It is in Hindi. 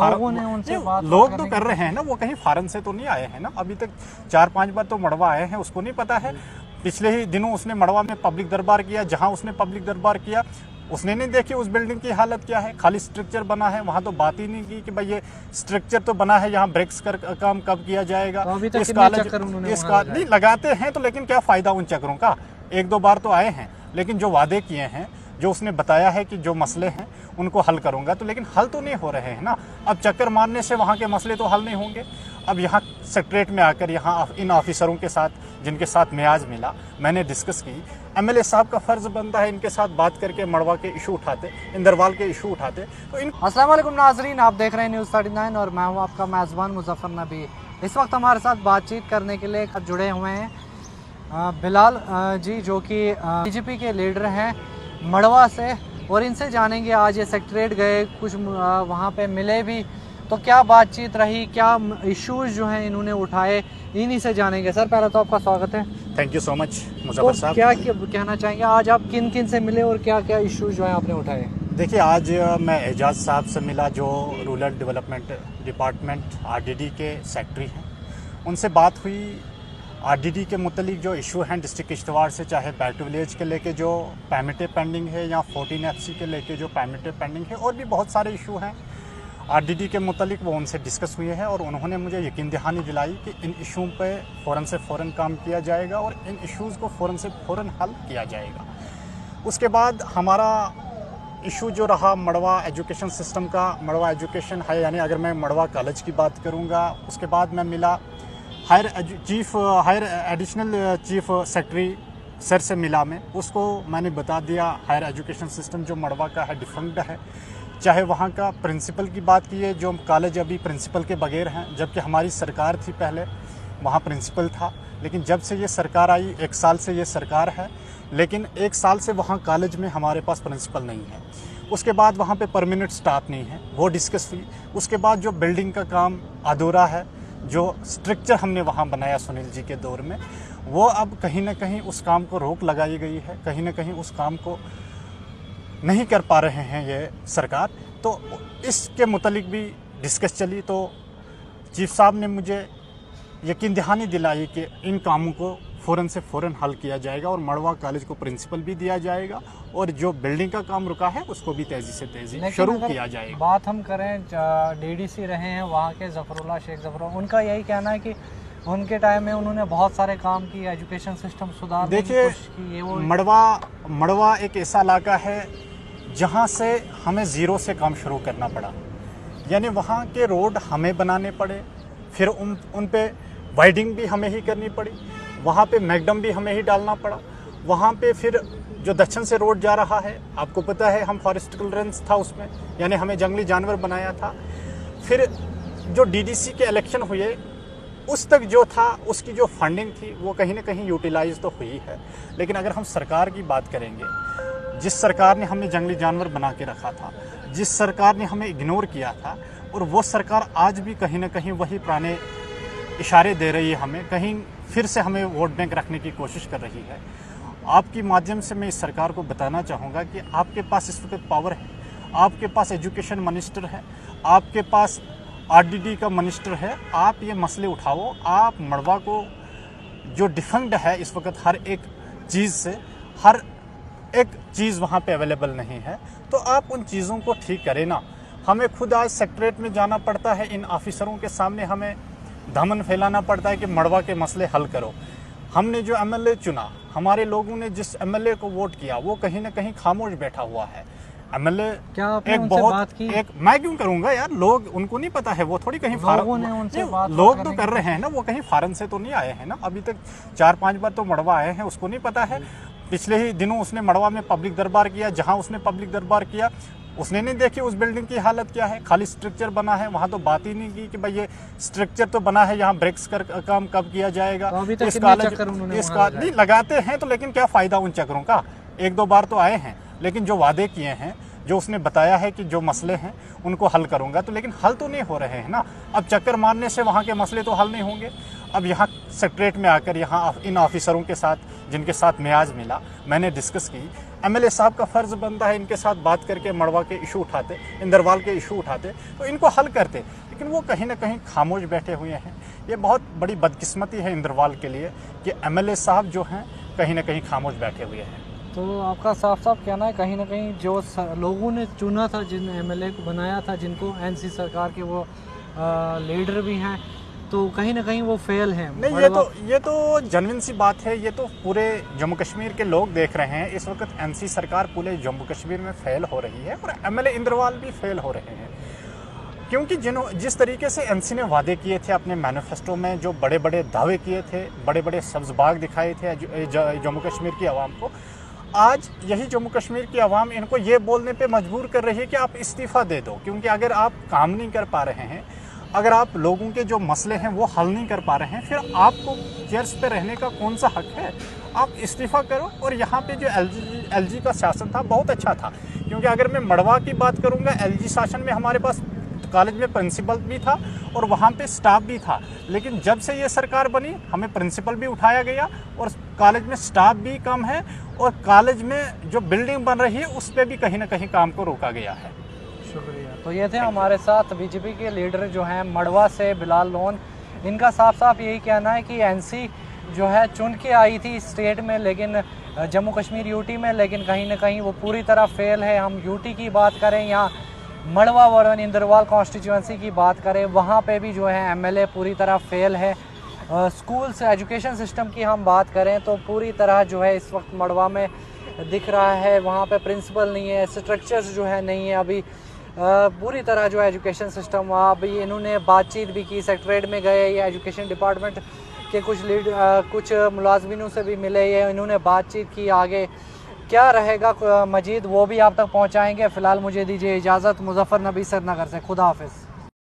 लोगों ने उनसे बात लोग तो कर रहे हैं ना, वो कहीं फॉरेन से तो नहीं आए हैं ना। अभी तक 4-5 बार तो मड़वा आए हैं, उसको नहीं पता है। पिछले ही दिनों उसने मड़वा में पब्लिक दरबार किया, जहां उसने पब्लिक दरबार किया उसने नहीं देखी उस बिल्डिंग की हालत क्या है। खाली स्ट्रक्चर बना है, वहां तो बात ही नहीं की कि भाई ये स्ट्रक्चर तो बना है, यहाँ ब्रेक्स कर काम कब किया जाएगा। तो अभी तक इस कितने कॉलेज चक्कर उन्होंने इस वहाँ नहीं लगाते हैं तो, लेकिन क्या फायदा उन चक्करों का। 1-2 बार तो आए हैं, लेकिन जो वादे किए हैं, जो उसने बताया है कि जो मसले हैं उनको हल करूंगा, तो लेकिन हल तो नहीं हो रहे हैं ना। अब चक्कर मारने से वहाँ के मसले तो हल नहीं होंगे। अब यहाँ सेक्रेटरीट में आकर यहाँ इन ऑफिसरों के साथ, जिनके साथ मैं आज मिला, मैंने डिस्कस की। एमएलए साहब का फर्ज बनता है इनके साथ बात करके मड़वा के इशू उठाते, इंदरवाल के इशू उठाते। तो अस्सलाम वालेकुम नाजरीन, आप देख रहे हैं न्यूज़ 39 और मैं हूं आपका मेज़बान मुजफ्फर नबी। इस वक्त हमारे साथ बातचीत करने के लिए जुड़े हुए हैं बिलाल जी, जो कि बीजेपी के लीडर हैं मड़वा से, और इनसे जानेंगे आज ये सेक्रेटरीट गए, कुछ वहाँ पे मिले भी, तो क्या बातचीत रही, क्या इश्यूज जो हैं इन्होंने उठाए, इन्हीं से जानेंगे। सर पहले तो आपका स्वागत है। Thank you so much Muzaffar साहब। क्या कहना चाहेंगे आज आप किन किन से मिले और क्या क्या इश्यूज जो है आपने उठाए? देखिए, आज मैं एजाज साहब से मिला, जो रूरल डेवलपमेंट डिपार्टमेंट आरडीडी के सेक्रेटरी हैं। उनसे बात हुई आरडीडी के मुतलिक जो इशू हैं डिस्ट्रिक्ट किश्तवाड़ से, चाहे बैटू विलेज के लेके जो पैमिटे पेंडिंग है, या 14 FC के लेके जो पैमिटे पेंडिंग है, और भी बहुत सारे इशू हैं आरडीडी के मुतलिक, वो उनसे डिस्कस हुए हैं। और उन्होंने मुझे यकीन दहानी दिलाई कि इन इशू पे फ़ौरन से फ़ौरन काम किया जाएगा और इन इश्यूज़ को फ़ौरन से फ़ौरन हल किया जाएगा। उसके बाद हमारा इशू जो रहा मड़वा एजुकेशन सिस्टम का, मड़वा एजुकेशन है, यानी अगर मैं मड़वा कॉलेज की बात करूँगा। उसके बाद मैं मिला higher additional chief secretary sir से मिला मैं, उसको मैंने बता दिया हायर एजुकेशन सिस्टम जो मड़वा का है डिफंक्ट है। चाहे वहाँ का प्रिंसिपल की बात की है, जो कॉलेज अभी प्रिंसिपल के बगैर हैं, जबकि हमारी सरकार थी पहले, वहाँ प्रिंसिपल था। लेकिन जब से ये सरकार आई, 1 साल से ये सरकार है, लेकिन 1 साल से वहाँ कॉलेज में हमारे पास प्रिंसिपल नहीं है। उसके बाद वहाँ पे परमानेंट स्टाफ नहीं है, वो डिस्कस हुई। उसके बाद जो बिल्डिंग का काम अधूरा है, जो स्ट्रक्चर हमने वहाँ बनाया सुनील जी के दौर में, वो अब कहीं ना कहीं उस काम को रोक लगाई गई है, कहीं ना कहीं उस काम को नहीं कर पा रहे हैं ये सरकार। तो इसके मुतलिक भी डिस्कस चली। तो चीफ साहब ने मुझे यकीन दहानी दिलाई कि इन कामों को फ़ौरन से फ़ौरन हल किया जाएगा और मड़वा कॉलेज को प्रिंसिपल भी दिया जाएगा, और जो बिल्डिंग का काम रुका है उसको भी तेज़ी से तेज़ी शुरू किया जाएगा। बात हम करें, डीडीसी रहे हैं वहाँ के ज़फ़रुल्लाह शेख ज़फ़रुल्लाह, उनका यही कहना है कि उनके टाइम में उन्होंने बहुत सारे काम किए, एजुकेशन सिस्टम सुधारने की कोशिश की। वो मड़वा एक ऐसा इलाका है जहाँ से हमें ज़ीरो से काम शुरू करना पड़ा, यानी वहाँ के रोड हमें बनाने पड़े, फिर उन पे वाइडिंग भी हमें ही करनी पड़ी, वहाँ पे मैकडम भी हमें ही डालना पड़ा। वहाँ पे फिर जो दक्षिण से रोड जा रहा है, आपको पता है हम फॉरेस्ट क्लियरेंस था उसमें, यानी हमें जंगली जानवर बनाया था। फिर जो डीडीसी के इलेक्शन हुए, उस तक जो था उसकी जो फंडिंग थी वो कहीं ना कहीं यूटिलाइज तो हुई है। लेकिन अगर हम सरकार की बात करेंगे, जिस सरकार ने हमें जंगली जानवर बना के रखा था, जिस सरकार ने हमें इग्नोर किया था, और वो सरकार आज भी कहीं ना कहीं वही पुराने इशारे दे रही है हमें, कहीं फिर से हमें वोट बैंक रखने की कोशिश कर रही है। आपकी माध्यम से मैं इस सरकार को बताना चाहूँगा कि आपके पास इस वक्त पावर है, आपके पास एजुकेशन मिनिस्टर है, आपके पास आरडीडी का मिनिस्टर है, आप ये मसले उठाओ। आप मड़वा को जो डिफंक्ट है इस वक्त हर एक चीज़ से, हर एक चीज़ वहाँ पे अवेलेबल नहीं है, तो आप उन चीज़ों को ठीक करें ना। हमें खुद आज सेक्रेटरीट में जाना पड़ता है, इन ऑफिसरों के सामने हमें धमन फैलाना पड़ता है कि मड़वा के मसले हल करो। हमने जो एमएलए चुना, हमारे लोगों ने जिस एमएलए को वोट किया, वो कहीं ना कहीं खामोश बैठा हुआ है। एमएलए क्या आपने उनसे बात की? मैं क्यों करूंगा यार, लोग उनको नहीं पता है, वो थोड़ी कहीं लोग तो कर रहे हैं ना, वो कहीं फॉरेन से तो नहीं आए हैं ना। अभी तक 4-5 बार तो मड़वा आए हैं, उसको नहीं पता है। पिछले ही दिनों उसने मड़वा में पब्लिक दरबार किया, जहां उसने पब्लिक दरबार किया उसने नहीं देखी उस बिल्डिंग की हालत क्या है। खाली स्ट्रक्चर बना है, वहाँ तो बात ही नहीं की कि भाई ये स्ट्रक्चर तो बना है, यहाँ ब्रेक्स कर काम कब किया जाएगा। तो अभी तक इस कितने कॉलेज चक्कर उन्होंने इस नहीं लगाते हैं तो, लेकिन क्या फ़ायदा उन चक्करों का। 1-2 बार तो आए हैं, लेकिन जो वादे किए हैं, जो उसने बताया है कि जो मसले हैं उनको हल करूंगा, तो लेकिन हल तो नहीं हो रहे हैं ना। अब चक्कर मारने से वहाँ के मसले तो हल नहीं होंगे। अब यहाँ सेक्रेटरीट में आकर यहाँ इन ऑफिसरों के साथ, जिनके साथ मैं आज मिला, मैंने डिस्कस की। एमएलए साहब का फ़र्ज़ बनता है इनके साथ बात करके मड़वा के इशू उठाते, इंदरवाल के इशू उठाते, तो इनको हल करते, लेकिन वो कहीं ना कहीं खामोश बैठे हुए हैं। ये बहुत बड़ी बदकिस्मती है इंदरवाल के लिए कि एमएलए साहब जो हैं कहीं ना कहीं खामोश बैठे हुए हैं। तो आपका साफ साफ कहना है कहीं ना कहीं जो लोगों ने चुना था, जिन एमएलए को बनाया था, जिनको एनसी सरकार के वो लीडर भी हैं, तो कहीं ना कहीं वो फेल हैं। नहीं, ये तो जेन्युइन सी बात है। ये तो पूरे जम्मू कश्मीर के लोग देख रहे हैं। इस वक्त एनसी सरकार पूरे जम्मू कश्मीर में फेल हो रही है और एमएलए इंदरवाल भी फेल हो रहे हैं, क्योंकि जिस तरीके से एनसी ने वादे किए थे अपने मैनिफेस्टो में, जो बड़े बड़े दावे किए थे, बड़े बड़े सब्ज़ बाग दिखाए थे जम्मू कश्मीर की आवाम को, आज यही जम्मू कश्मीर की आवाम इनको ये बोलने पे मजबूर कर रही है कि आप इस्तीफ़ा दे दो, क्योंकि अगर आप काम नहीं कर पा रहे हैं, अगर आप लोगों के जो मसले हैं वो हल नहीं कर पा रहे हैं, फिर आपको चेयर्स पे रहने का कौन सा हक है? आप इस्तीफ़ा करो। और यहाँ पे जो एलजी का शासन था बहुत अच्छा था, क्योंकि अगर मैं मड़वा की बात करूँगा, एलजी शासन में हमारे पास कॉलेज में प्रिंसिपल भी था और वहाँ पे स्टाफ भी था, लेकिन जब से ये सरकार बनी हमें प्रिंसिपल भी उठाया गया और कॉलेज में स्टाफ भी कम है और कॉलेज में जो बिल्डिंग बन रही है उस पर भी कहीं ना कहीं काम को रोका गया है। शुक्रिया। तो ये थे हमारे साथ बीजेपी के लीडर जो हैं मड़वा से बिलाल लोन। इनका साफ साफ यही कहना है कि एनसी जो है चुन के आई थी स्टेट में, लेकिन जम्मू कश्मीर यूटी में, लेकिन कहीं ना कहीं वो पूरी तरह फेल है। हम यूटी की बात करें या मड़वा वरन इंदरवाल कॉन्स्टिट्यूंसी की बात करें, वहाँ पे भी जो है एमएलए पूरी तरह फेल है। स्कूल्स एजुकेशन सिस्टम की हम बात करें तो पूरी तरह जो है इस वक्त मड़वा में दिख रहा है, वहाँ पे प्रिंसिपल नहीं है, स्ट्रक्चर्स जो है नहीं है अभी। पूरी तरह जो है एजुकेशन सिस्टम, अभी इन्होंने बातचीत भी की, सेक्रेटरीट में गए, या एजुकेशन डिपार्टमेंट के कुछ मुलाजमीनों से भी मिले, ये इन्होंने बातचीत की। आगे क्या रहेगा मजीद वो भी आप तक पहुँचाएँगे। फ़िलहाल मुझे दीजिए इजाज़त। मुजफ्फर नबी सरनगर से, खुदा हाफिज़।